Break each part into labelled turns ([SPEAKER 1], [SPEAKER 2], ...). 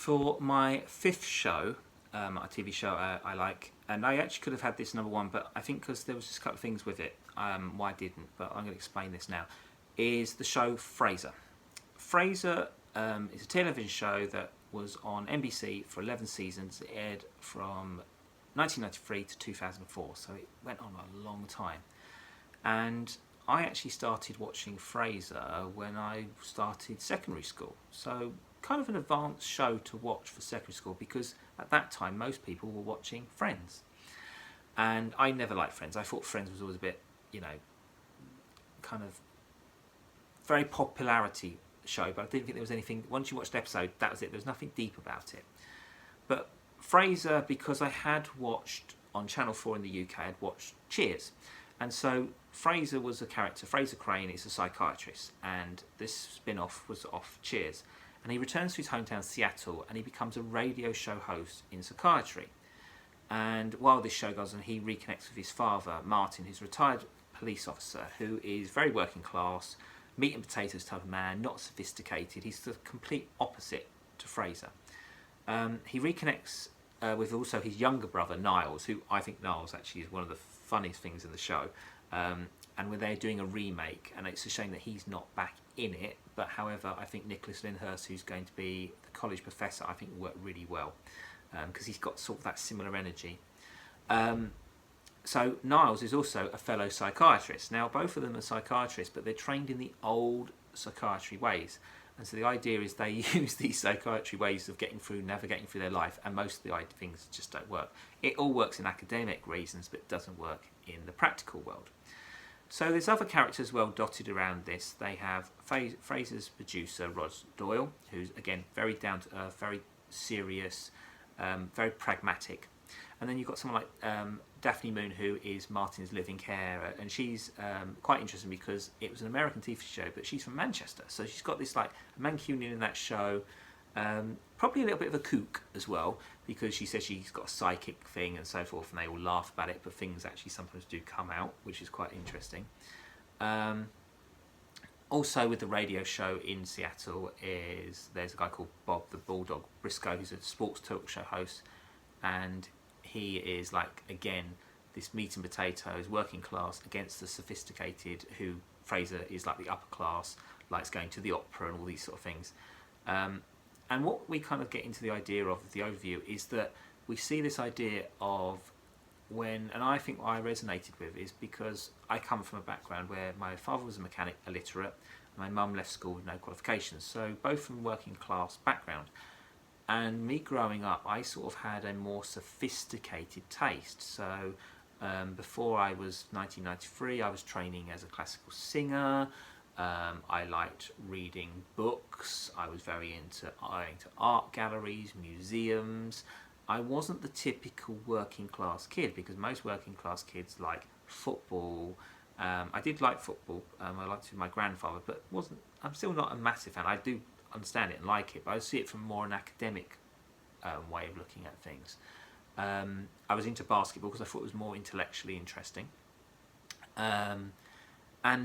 [SPEAKER 1] for my fifth show, a TV show I like, and I actually could have had this number one, but I think because there was just a couple of things with it, why I didn't, but I'm going to explain this now, is the show Frasier. Frasier is a television show that was on NBC for 11 seasons. It aired from 1993 to 2004, so it went on a long time. And I actually started watching Frasier when I started secondary school, so kind of an advanced show to watch for secondary school, because at that time most people were watching Friends, and I never liked Friends. I thought Friends was always a bit, kind of very popularity show, but I didn't think there was anything. Once you watched the episode, that was it. There was nothing deep about it. But Frasier, because I had watched on Channel 4 in the UK, I had watched Cheers, and so Frasier was a character. Frasiercrane is a psychiatrist, and this spin-off was off Cheers. And he returns to his hometown Seattle, and he becomes a radio show host in psychiatry. And while this show goes on, he reconnects with his father, Martin, who's a retired police officer, who is very working class, meat and potatoes type of man, not sophisticated. He's the complete opposite to Frasier. He reconnects with also his younger brother, Niles, who I think Niles actually is one of the funniest things in the show. And when they're doing a remake, and it's a shame that he's not back in it, but however, I think Nicholas Lyndhurst, who's going to be the college professor, I think will work really well, because he's got sort of that similar energy. So Niles is also a fellow psychiatrist. Now, both of them are psychiatrists, but they're trained in the old psychiatry ways. And so the idea is they use these psychiatry ways of navigating through their life, and most of the things just don't work. It all works in academic reasons, but it doesn't work in the practical world. So there's other characters well dotted around this. They have Frasier's producer, Rozdoyle, who's, again, very down to earth, very serious, very pragmatic. And then you've got someone like Daphnemoon, who is Martin's living carer, and she's quite interesting because it was an American TV show, but she's from Manchester, so she's got this like Mancunian in that show, probably a little bit of a kook as well, because she says she's got a psychic thing and so forth, and they all laugh about it, but things actually sometimes do come out, which is quite interesting. Also with the radio show in Seattle there's a guy called Bob the Bulldog Briscoe, who's a sports talk show host, and he is like, again, this meat and potatoes, working class against the sophisticated, who Frasier is like the upper class, likes going to the opera and all these sort of things. And what we kind of get into the idea of the overview is that we see this idea of and I think what I resonated with is because I come from a background where my father was a mechanic, illiterate, and my mum left school with no qualifications, so both from working class background. And me growing up, I sort of had a more sophisticated taste. So before I was 1993, I was training as a classical singer. I liked reading books. I was very into art galleries, museums. I wasn't the typical working class kid, because most working class kids like football. I did like football. I liked it with my grandfather, but I'm still not a massive fan. I do understand it and like it, but I see it from more an academic way of looking at things. I was into basketball because I thought it was more intellectually interesting. And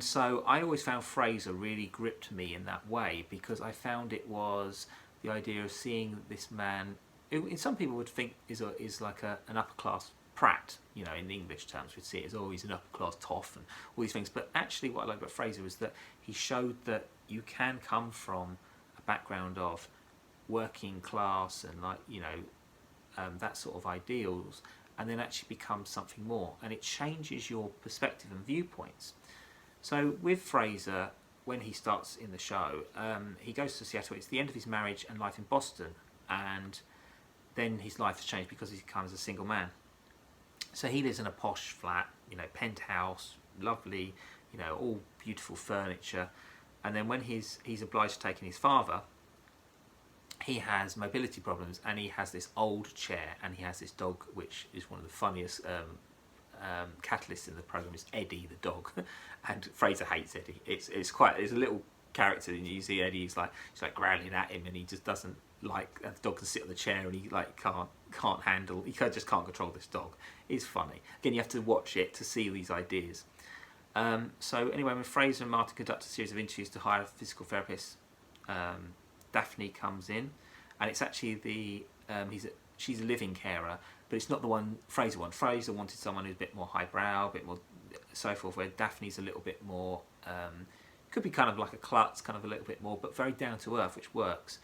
[SPEAKER 1] so I always found Frasier really gripped me in that way, because I found it was the idea of seeing this man, who some people would think is like an upper class prat, in the English terms, we'd see it as always an upper class toff and all these things. But actually what I like about Frasier is that he showed that you can come from a background of working class and that sort of ideals, and then actually become something more, and it changes your perspective and viewpoints. So with Frasier, when he starts in the show, he goes to Seattle. It's the end of his marriage and life in Boston, and then his life has changed because he becomes a single man. So he lives in a posh flat, penthouse, lovely, all beautiful furniture. And then when he's obliged to take in his father, he has mobility problems, and he has this old chair, and he has this dog, which is one of the funniest catalysts in the program, is Eddie the dog. And Frasier hates Eddie. It's a little character, and you see Eddie, he's like growling at him, and he just doesn't like, the dog can sit on the chair, and he just can't control this dog. It's funny. Again, you have to watch it to see these ideas. So anyway, when Frasier and Martin conduct a series of interviews to hire a physical therapist, Daphne comes in, and it's actually she's a living carer, but it's not the one Frasier wanted. Frasier wanted someone who's a bit more highbrow, a bit more so forth, where Daphne's a little bit more, could be kind of like a klutz, kind of a little bit more, but very down to earth, which works.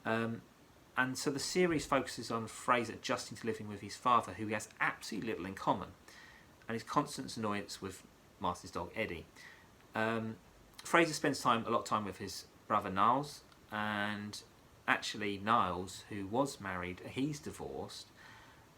[SPEAKER 1] And so the series focuses on Frasier adjusting to living with his father, who he has absolutely little in common, and his constant annoyance with Martin's dog Eddie. Frasier spends a lot of time with his brother Niles, and actually Niles, who was married, he's divorced,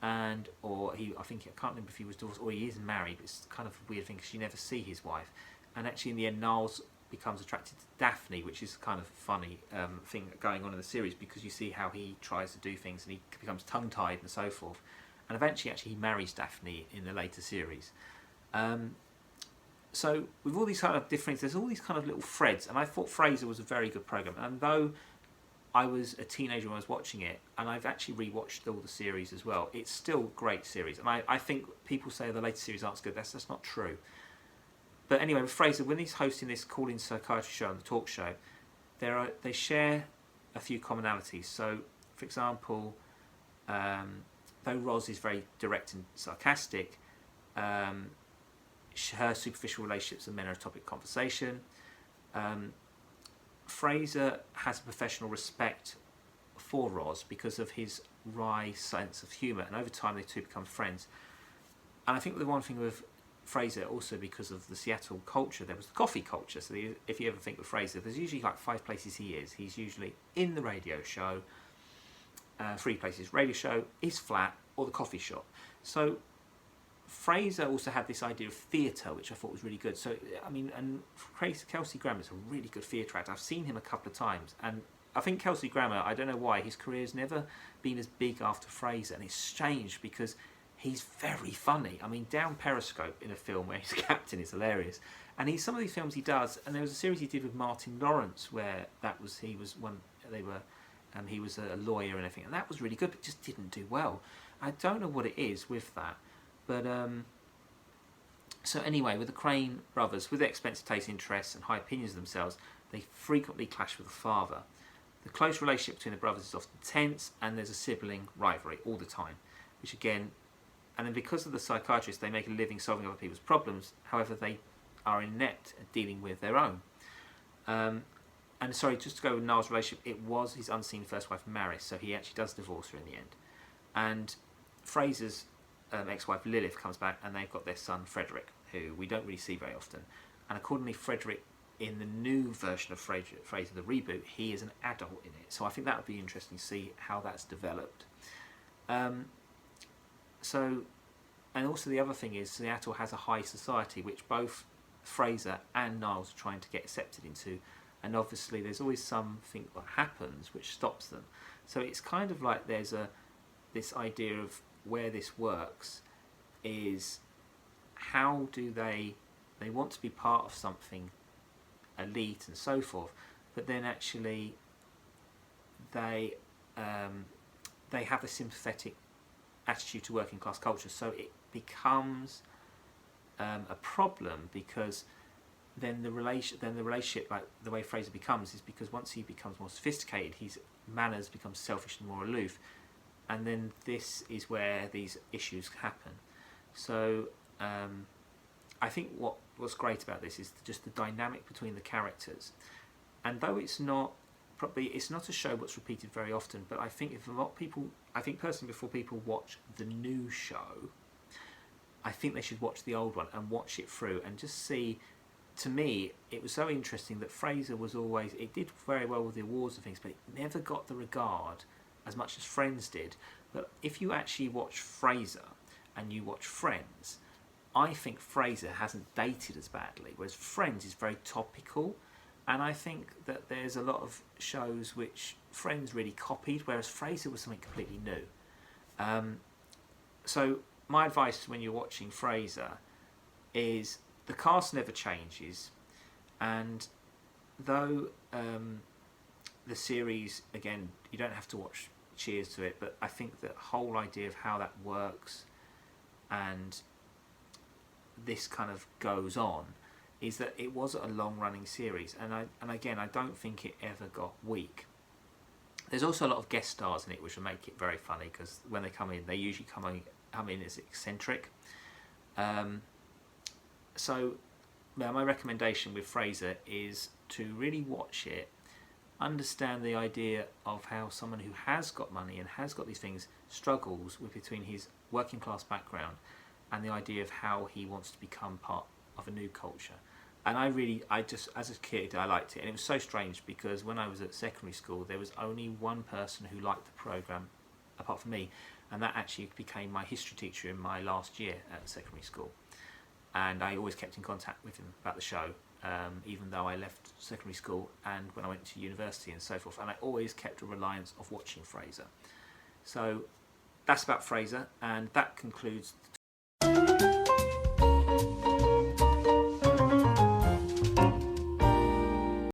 [SPEAKER 1] I can't remember if he was divorced or he is married, but it's kind of a weird thing because you never see his wife. And actually in the end Niles becomes attracted to Daphne, which is kind of a funny thing going on in the series, because you see how he tries to do things and he becomes tongue-tied and so forth, and eventually actually he marries Daphne in the later series. So with all these kind of different, there's all these kind of little threads, and I thought Frasier was a very good programme. And though I was a teenager when I was watching it, and I've actually rewatched all the series as well, it's still a great series. And I think people say the later series aren't good. That's not true. But anyway, with Frasier, when he's hosting this call-in psychiatry show and the talk show, they share a few commonalities. So, for example, though Roz is very direct and sarcastic, her superficial relationships and men are a topic of conversation. Frasier has a professional respect for Roz because of his wry sense of humour, and over time they two become friends. And I think the one thing with Frasier, also because of the Seattle culture, there was the coffee culture. So if you ever think of Frasier, there's usually like 5 places he is. He's usually in the radio show, 3 places: radio show, his flat, or the coffee shop. So Frasier also had this idea of theatre, which I thought was really good. So, I mean, and Kelsey Grammer's a really good theatre actor. I've seen him a couple of times, and I think Kelsey Grammer, I don't know why, his career's never been as big after Frasier, and it's strange because he's very funny. I mean, down Periscope in a film where he's captain is hilarious, and some of these films he does. And there was a series he did with Martin Lawrence where he was a lawyer and everything, and that was really good, but just didn't do well. I don't know what it is with that. But, so anyway, with the Crane brothers, with their expensive taste, interests and high opinions of themselves, they frequently clash with the father. The close relationship between the brothers is often tense, and there's a sibling rivalry all the time, which again, and then because of the psychiatrist, they make a living solving other people's problems. However, they are inept at dealing with their own. And sorry, just to go with Niles' relationship, it was his unseen first wife, Maris, so he actually does divorce her in the end. And Frasier's ex-wife Lilith comes back, and they've got their son Frederick, who we don't really see very often. And accordingly, Frederick, in the new version of Frasier, the reboot, he is an adult in it. So I think that would be interesting to see how that's developed. And also the other thing is Seattle has a high society, which both Frasier and Niles are trying to get accepted into. And obviously there's always something that happens which stops them. So it's kind of like there's this idea of where this works is how do they want to be part of something elite and so forth, but then actually they have a sympathetic attitude to working class culture, so it becomes a problem, because then the relationship, like the way Frasier becomes, is because once he becomes more sophisticated, his manners become selfish and more aloof, and then this is where these issues happen. So I think what's great about this is just the dynamic between the characters, and though it's not a show that's repeated very often, but I think personally, before people watch the new show, I think they should watch the old one and watch it through and just see. To me, it was so interesting that Frasier was always, it did very well with the awards and things, but it never got the regard as much as Friends did. But if you actually watch Frasier and you watch Friends, I think Frasier hasn't dated as badly, whereas Friends is very topical. And I think that there's a lot of shows which Friends really copied, whereas Frasier was something completely new. So my advice when you're watching Frasier is the cast never changes, and though the series, again, you don't have to watch Cheers to it, but I think the whole idea of how that works and this kind of goes on is that it was a long-running series, and again, I don't think it ever got weak. There's also a lot of guest stars in it, which will make it very funny, because when they come in, they usually come in as eccentric. So my recommendation with Frasier is to really watch it, understand the idea of how someone who has got money and has got these things struggles with between his working class background and the idea of how he wants to become part of a new culture. And I just, as a kid, I liked it. And it was so strange because when I was at secondary school, there was only one person who liked the programme apart from me, and that actually became my history teacher in my last year at secondary school. And I always kept in contact with him about the show, even though I left secondary school and when I went to university and so forth. And I always kept a reliance of watching Frasier. So that's about Frasier, and that concludes